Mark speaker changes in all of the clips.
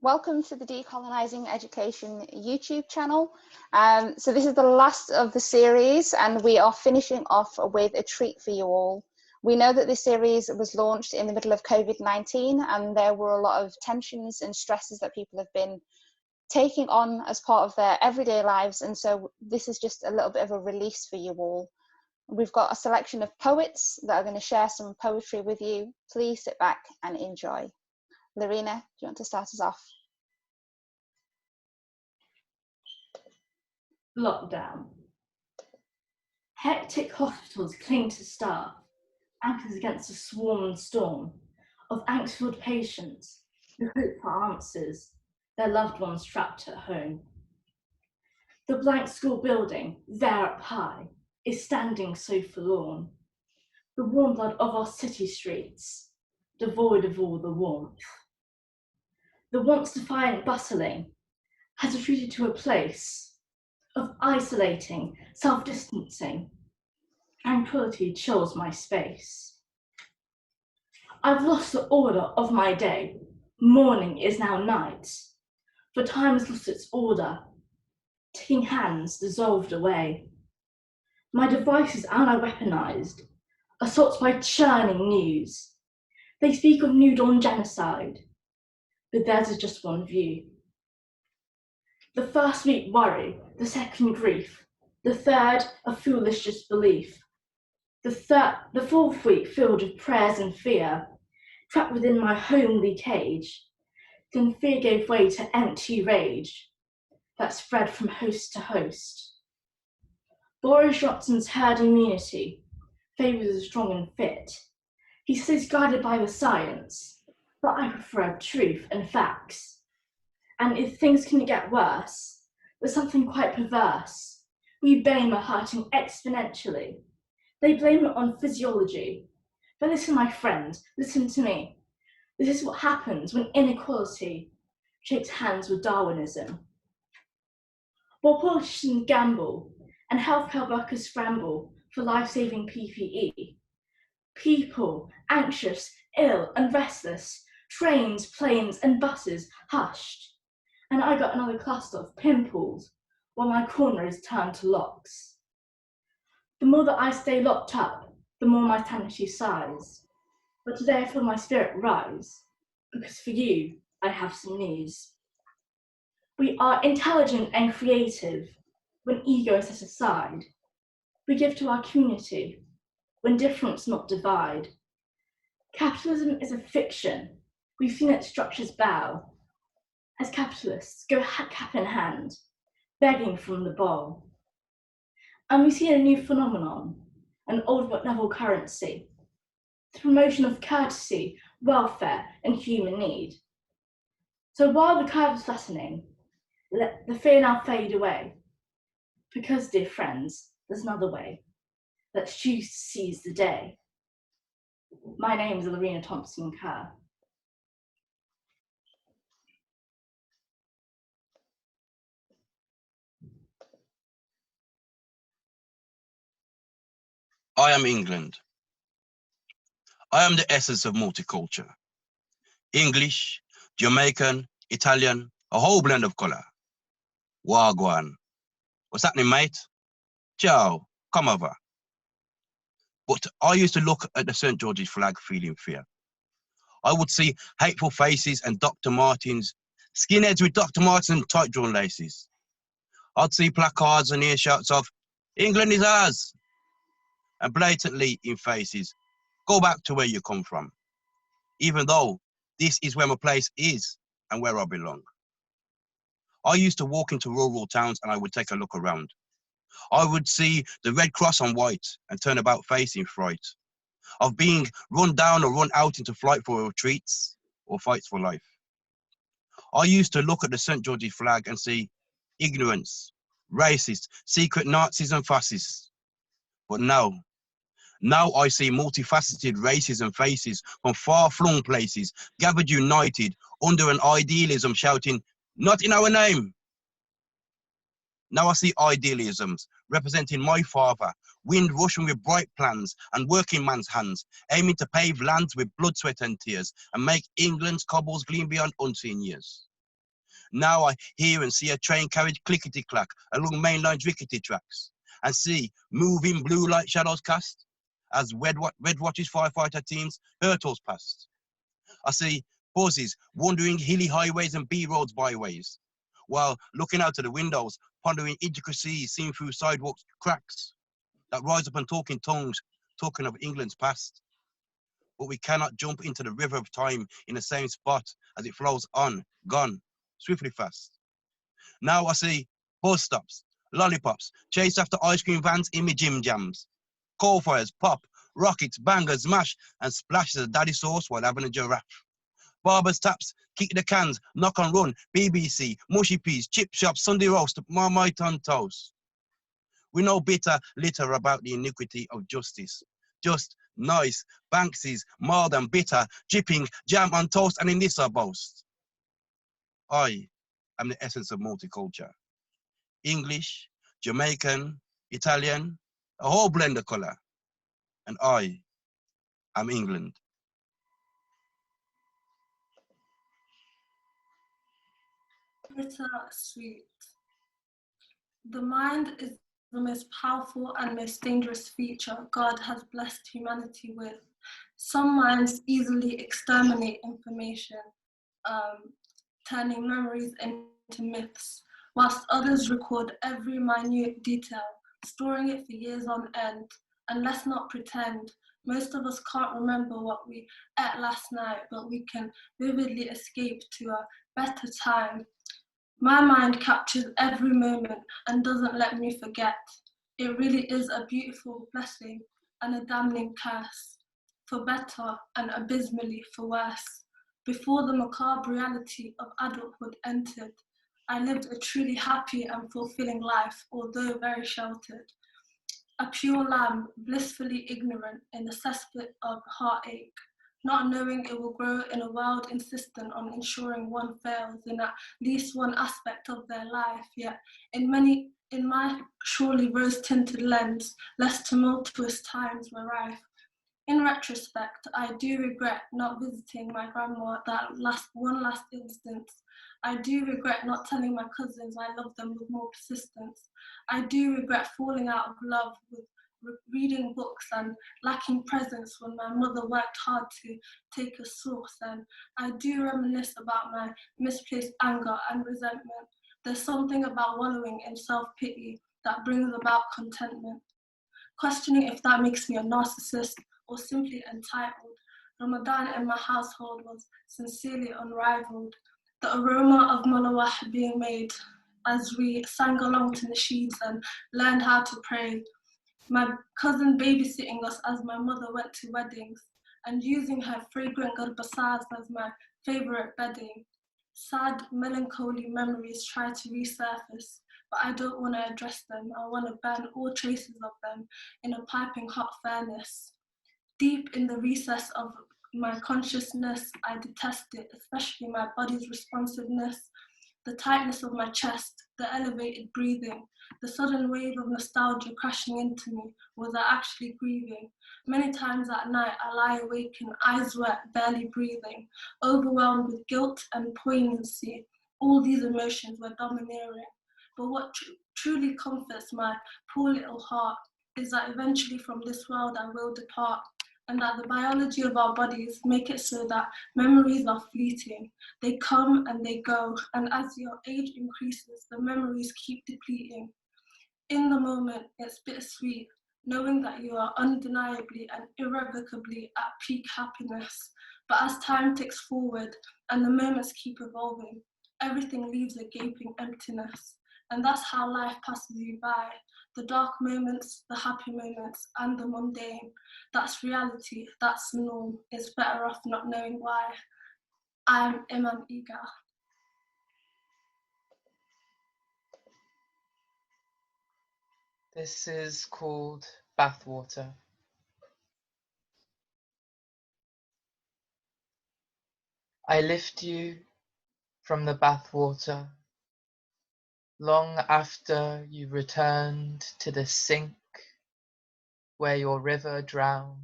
Speaker 1: Welcome to the Decolonising Education YouTube channel. So this is the last of the series and we are finishing off with a treat for you all. We know that this series was launched in the middle of COVID-19 and there were a lot of tensions and stresses that people have been taking on as part of their everyday lives, and so this is just a little bit of a release for you all. We've got a selection of poets that are going to share some poetry with you. Please sit back and enjoy. Lorena, do you want to start us off?
Speaker 2: Lockdown. Hectic hospitals cling to staff, anchors against a swarm and storm of angst-filled patients who hope for answers, their loved ones trapped at home. The blank school building, there up high, is standing so forlorn. The warm blood of our city streets, devoid of all the warmth. The once defiant bustling has retreated to a place of isolating, self-distancing. Tranquility chills my space. I've lost the order of my day. Morning is now night. For time has lost its order. Ticking hands dissolved away. My devices are now weaponized. Assaults by churning news. They speak of new dawn genocide, but theirs is just one view. The first week worry, the second grief, the third a foolish disbelief. The fourth week filled with prayers and fear, trapped within my homely cage. Then fear gave way to empty rage that spread from host to host. Boris Johnson's herd immunity favours the strong and fit. He says guided by the science, but I prefer truth and facts. And if things can get worse, there's something quite perverse. We blame a hurting exponentially. They blame it on physiology. But listen, my friend, listen to me. This is what happens when inequality shakes hands with Darwinism. While politicians gamble and healthcare workers scramble for life-saving PPE, people anxious, ill and restless, trains, planes and buses hushed, and I got another cluster of pimples while my corner is turned to locks. The more that I stay locked up, the more my sanity sighs. But today I feel my spirit rise, because for you, I have some news. We are intelligent and creative when ego is set aside. We give to our community when difference not divide. Capitalism is a fiction. We've seen its structures bow as capitalists go cap in hand, begging from the bowl. And we see a new phenomenon, an old but novel currency, the promotion of courtesy, welfare, and human need. So while the curve is flattening, let the fear now fade away. Because, dear friends, there's another way. Let's choose to seize the day. My name is Lorena Thompson-Kerr.
Speaker 3: I am England. I am the essence of multicultural. English, Jamaican, Italian, a whole blend of colour. Wagwan. What's happening, mate? Ciao, come over. But I used to look at the St. George's flag feeling fear. I would see hateful faces and Dr. Martens, skinheads with Dr. Martens and tight drawn laces. I'd see placards and earshouts of, England is ours. And blatantly in faces, go back to where you come from. Even though this is where my place is and where I belong. I used to walk into rural towns and I would take a look around. I would see the Red Cross on white and turn about face in fright of being run down or run out into flight for retreats or fights for life. I used to look at the St. George's flag and see ignorance, racist, secret Nazis and fascists. But now I see multifaceted races and faces from far-flung places, gathered united under an idealism shouting, not in our name. Now I see idealisms representing my father, wind rushing with bright plans and working man's hands, aiming to pave lands with blood, sweat and tears and make England's cobbles gleam beyond unseen years. Now I hear and see a train carriage clickety-clack along mainline rickety tracks, and see moving blue light shadows cast as red watches firefighter teams hurtles past. I see buzzes wandering hilly highways and B-roads byways, while looking out of the windows, pondering intricacies seen through sidewalks cracks that rise up and talk in tongues, talking of England's past. But we cannot jump into the river of time in the same spot as it flows on, gone, swiftly fast. Now I see bus stops, lollipops, chase after ice cream vans in me gym jams, coal fires, pop, rockets, bangers, mash, and splashes of daddy sauce while having a giraffe. Barbers taps, kick the cans, knock and run, BBC, mushy peas, chip shop, Sunday roast, marmite on toast. We know bitter litter about the iniquity of justice. Just, nice, Banksy's, mild and bitter, dripping, jam on toast, and in this I boast. I am the essence of multicultural. English, Jamaican, Italian, a whole blend of colour. And I am England.
Speaker 4: Bitter sweet. The mind is the most powerful and most dangerous feature God has blessed humanity with. Some minds easily exterminate information, turning memories into myths, whilst others record every minute detail, storing it for years on end. And let's not pretend, most of us can't remember what we ate last night, but we can vividly escape to a better time. My mind captures every moment and doesn't let me forget. It really is a beautiful blessing and a damning curse, for better and abysmally for worse. Before the macabre reality of adulthood entered, I lived a truly happy and fulfilling life, although very sheltered. A pure lamb, blissfully ignorant in the cesspit of heartache, not knowing it will grow in a world insistent on ensuring one fails in at least one aspect of their life, yet in my surely rose-tinted lens, less tumultuous times were rife. In retrospect, I do regret not visiting my grandma at one last instance. I do regret not telling my cousins I love them with more persistence. I do regret falling out of love with reading books and lacking presence when my mother worked hard to take a source. And I do reminisce about my misplaced anger and resentment. There's something about wallowing in self-pity that brings about contentment. Questioning if that makes me a narcissist or simply entitled, Ramadan in my household was sincerely unrivaled. The aroma of malawah being made as we sang along to nasheeds and learned how to pray. My cousin babysitting us as my mother went to weddings and using her fragrant garbasas as my favorite bedding. Sad, melancholy memories try to resurface, but I don't want to address them. I want to burn all traces of them in a piping hot furnace. Deep in the recess of my consciousness, I detest it, especially my body's responsiveness, the tightness of my chest, the elevated breathing, the sudden wave of nostalgia crashing into me. Was I actually grieving? Many times at night, I lie awake and eyes wet, barely breathing, overwhelmed with guilt and poignancy. All these emotions were domineering. But what truly comforts my poor little heart is that eventually from this world I will depart, and that the biology of our bodies make it so that memories are fleeting. They come and they go, and as your age increases, the memories keep depleting. In the moment, it's bittersweet, knowing that you are undeniably and irrevocably at peak happiness. But as time ticks forward and the moments keep evolving, everything leaves a gaping emptiness. And that's how life passes you by. The dark moments, the happy moments, and the mundane. That's reality, that's the norm. It's better off not knowing why. I'm Iman Egal.
Speaker 5: This is called Bathwater. I lift you from the bathwater long after you returned to the sink where your river drowned.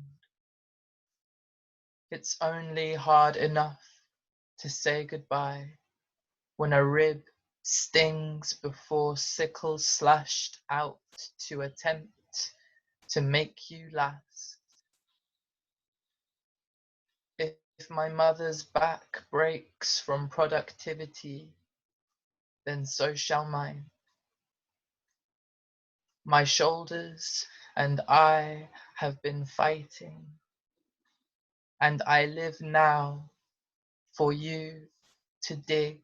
Speaker 5: It's only hard enough to say goodbye when a rib stings before sickle slashed out to attempt to make you last. If my mother's back breaks from productivity, then so shall mine. My shoulders and I have been fighting, and I live now for you to dig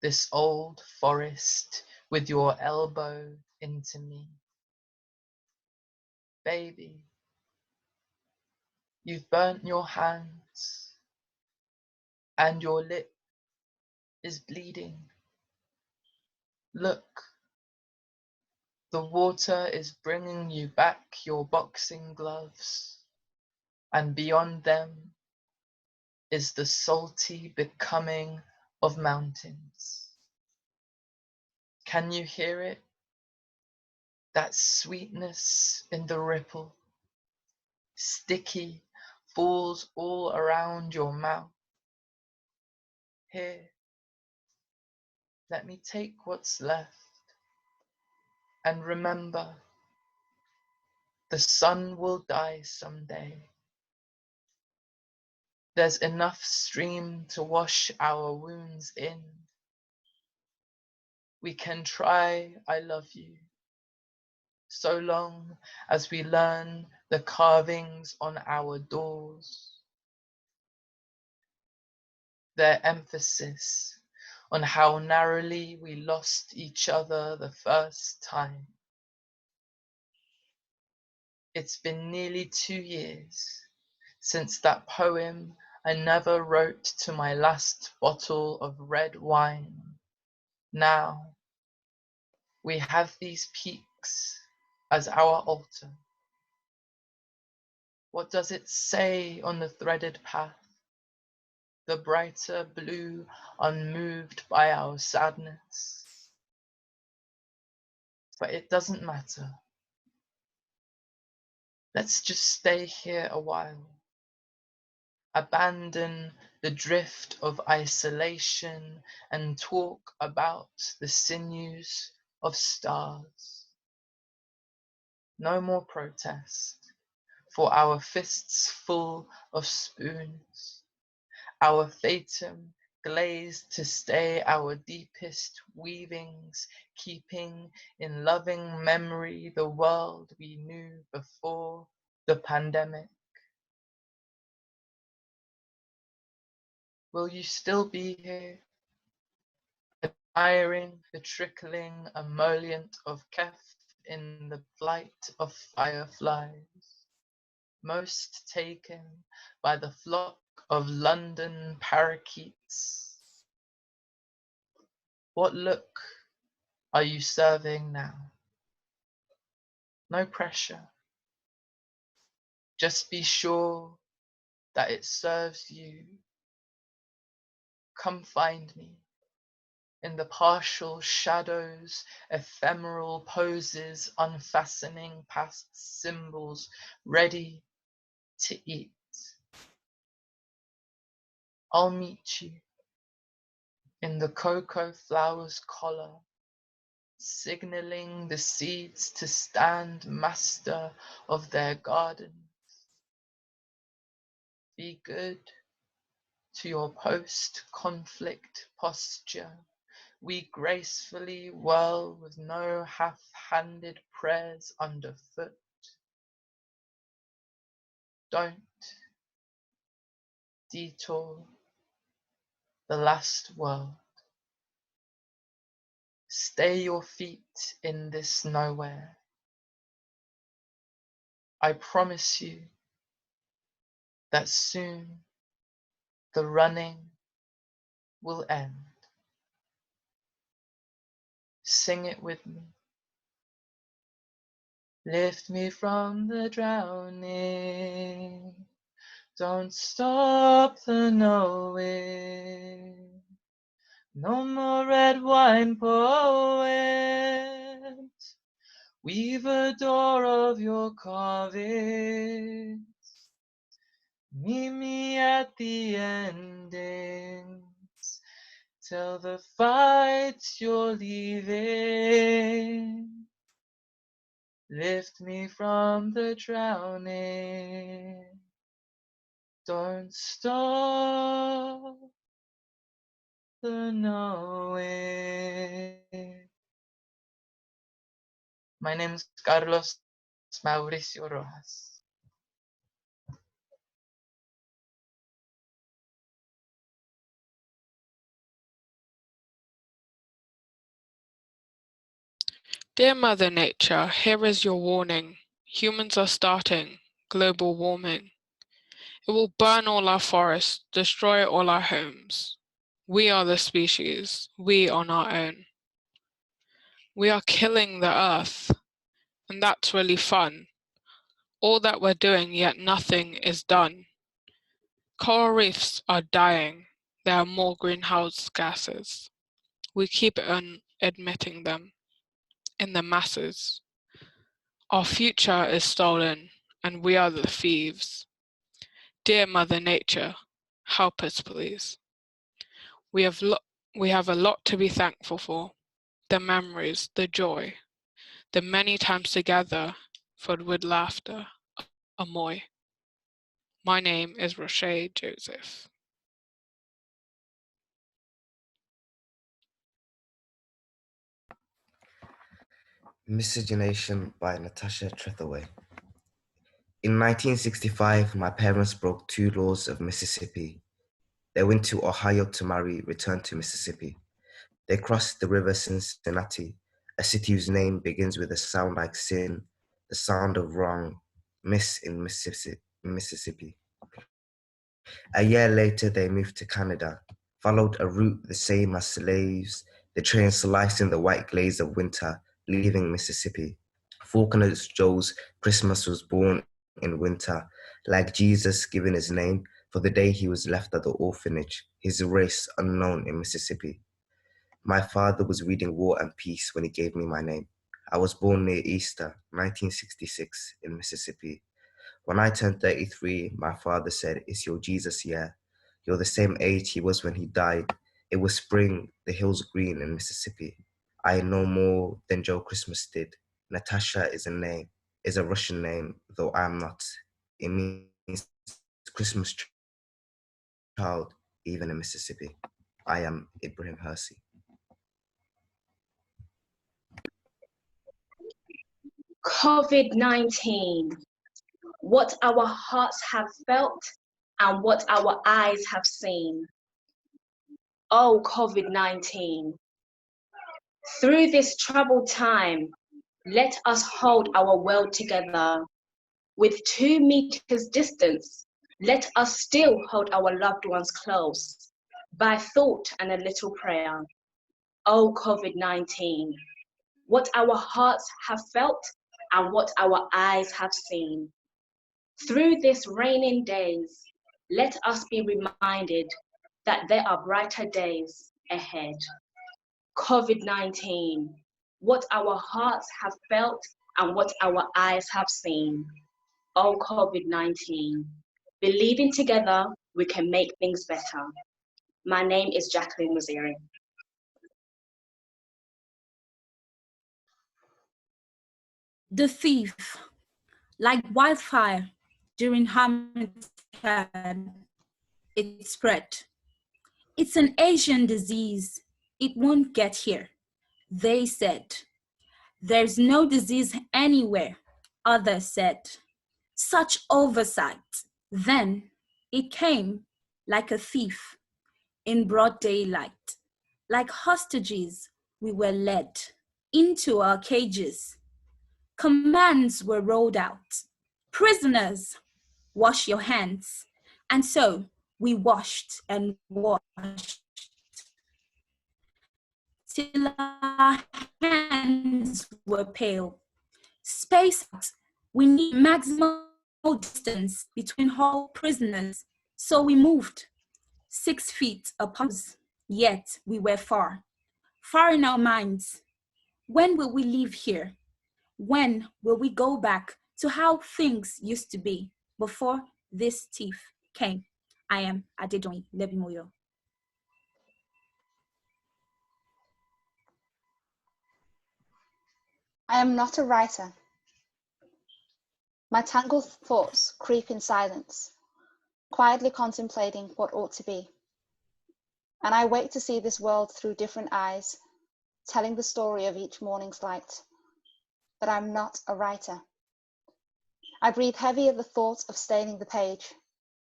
Speaker 5: this old forest with your elbow into me. Baby, you've burnt your hands and your lip is bleeding. Look, the water is bringing you back your boxing gloves, and beyond them is the salty becoming of mountains. Can you hear it? That sweetness in the ripple, sticky, falls all around your mouth. Here, let me take what's left. And remember, the sun will die someday. There's enough stream to wash our wounds in. We can try, I love you, so long as we learn the carvings on our doors, their emphasis on how narrowly we lost each other the first time. It's been nearly 2 years since that poem I never wrote to my last bottle of red wine. Now, we have these peaks as our altar. What does it say on the threaded path? The brighter blue, unmoved by our sadness. But it doesn't matter. Let's just stay here a while. Abandon the drift of isolation and talk about the sinews of stars. No more protest, for our fists full of spoons, our fatum glazed to stay our deepest weavings, keeping in loving memory the world we knew before the pandemic. Will you still be here, admiring the trickling emollient of kef in the flight of fireflies, most taken by the flock of London parakeets? What look are you serving now? No pressure. Just be sure that it serves you. Come find me in the partial shadows, ephemeral poses, unfastening past symbols, ready to eat. I'll meet you in the cocoa flower's collar, signaling the seeds to stand master of their garden. Be good to your post-conflict posture. We gracefully whirl with no half-handed prayers underfoot. Don't detour the last world. Stay your feet in this nowhere. I promise you that soon the running will end. Sing it with me. Lift me from the drowning. Don't stop the knowing. No more red wine poet. Weave a door of your carvings. Meet me at the endings. till the fight you're leaving. Lift me from the drowning. Don't stop the knowing. My name is Carlos Mauricio Rojas.
Speaker 6: Dear Mother Nature, here is your warning. Humans are starting global warming. It will burn all our forests, destroy all our homes. We are the species, we on our own. We are killing the earth, and that's really fun. All that we're doing, yet nothing is done. Coral reefs are dying. There are more greenhouse gases. We keep on admitting them in the masses. Our future is stolen, and we are the thieves. Dear Mother Nature, help us please. We have a lot to be thankful for. The memories, the joy, the many times together, filled with laughter, amoy. My name is Roche Joseph.
Speaker 7: Miscegenation by Natasha Trethewey. In 1965, my parents broke 2 laws of Mississippi. They went to Ohio to marry, returned to Mississippi. They crossed the river Cincinnati, a city whose name begins with a sound like sin, the sound of wrong, miss in Mississippi. A year later, they moved to Canada, followed a route the same as slaves, the train slicing the white glaze of winter, leaving Mississippi. Faulkner Joe's Christmas was born in winter, like Jesus giving his name for the day he was left at the orphanage, his race unknown in Mississippi. My father was reading War and Peace when he gave me my name. I was born near Easter, 1966, in Mississippi. When I turned 33, my father said, "It's your Jesus year. You're the same age he was when he died. It was spring, the hills green in Mississippi. I know more than Joe Christmas did. Natasha is a Russian name, though I'm not. It means Christmas child, even in Mississippi. I am Ibrahim Hirsi."
Speaker 8: COVID-19, what our hearts have felt and what our eyes have seen. Oh, COVID-19, through this troubled time, let us hold our world together. With 2 meters distance, let us still hold our loved ones close by thought and a little prayer. Oh, COVID-19, what our hearts have felt and what our eyes have seen. Through these raining days, let us be reminded that there are brighter days ahead. COVID-19, what our hearts have felt and what our eyes have seen. Oh, COVID-19, believing together we can make things better. My name is Jackline Waziri.
Speaker 9: The thief, like wildfire during Hamilton, it spread. It's an Asian disease. It won't get here, they said. There's no disease anywhere, others said. Such oversight. Then it came like a thief in broad daylight. Like hostages, we were led into our cages. Commands were rolled out. Prisoners, wash your hands. And so we washed and washed till our hands were pale. Space out. We need maximum distance between all prisoners. So we moved 6 feet apart, yet we were far in our minds. When will we leave here? When will we go back to how things used to be before this thief came? I am Adedoyin Lebimoyo.
Speaker 1: I am not a writer. My tangled thoughts creep in silence, quietly contemplating what ought to be. And I wait to see this world through different eyes, telling the story of each morning's light. But I'm not a writer. I breathe heavy at the thought of staining the page,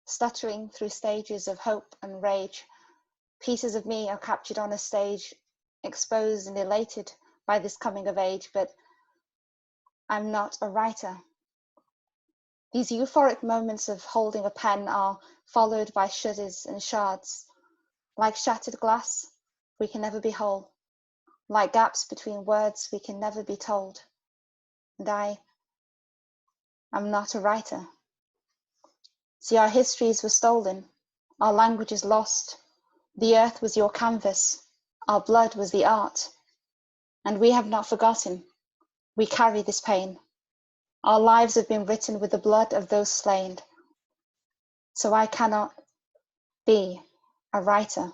Speaker 1: stuttering through stages of hope and rage. Pieces of me are captured on a stage, exposed and elated by this coming of age, but I'm not a writer. These euphoric moments of holding a pen are followed by shudders and shards. Like shattered glass, we can never be whole. Like gaps between words, we can never be told. And I am not a writer. See, our histories were stolen, our languages lost. The earth was your canvas, our blood was the art. And we have not forgotten. We carry this pain. Our lives have been written with the blood of those slain. So I cannot be a writer.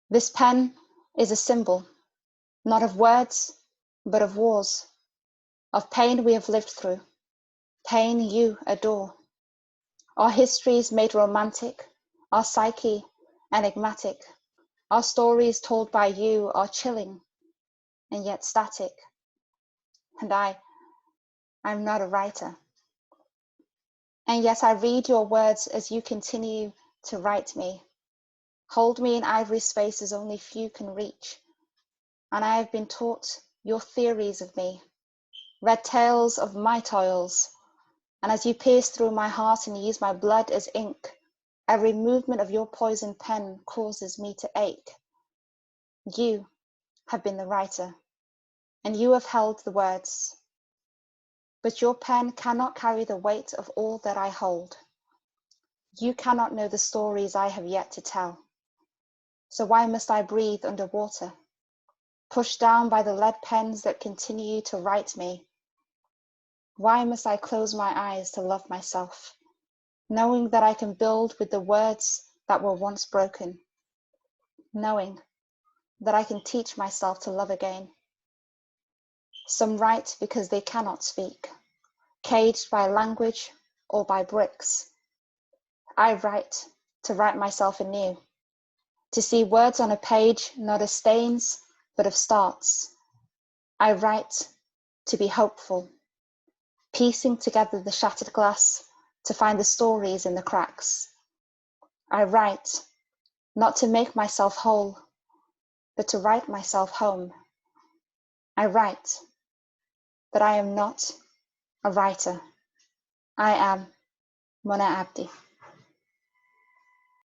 Speaker 1: This pen is a symbol, not of words, but of wars, of pain we have lived through, pain you adore. Our histories made romantic, our psyche enigmatic, our stories told by you are chilling and yet static. And I'm not a writer. And yet I read your words as you continue to write me. Hold me in ivory spaces only few can reach. And I have been taught your theories of me, read tales of my toils. And as you pierce through my heart and use my blood as ink, every movement of your poisoned pen causes me to ache. You have been the writer, and you have held the words. But your pen cannot carry the weight of all that I hold. You cannot know the stories I have yet to tell. So why must I breathe underwater, pushed down by the lead pens that continue to write me? Why must I close my eyes to love myself, knowing that I can build with the words that were once broken, knowing that I can teach myself to love again? Some write because they cannot speak, caged by language or by bricks. I write to write myself anew, to see words on a page not as stains, but of starts. I write to be hopeful, piecing together the shattered glass to find the stories in the cracks. I write not to make myself whole, but to write myself home. I write, but I am not a writer. I am Mona Abdi.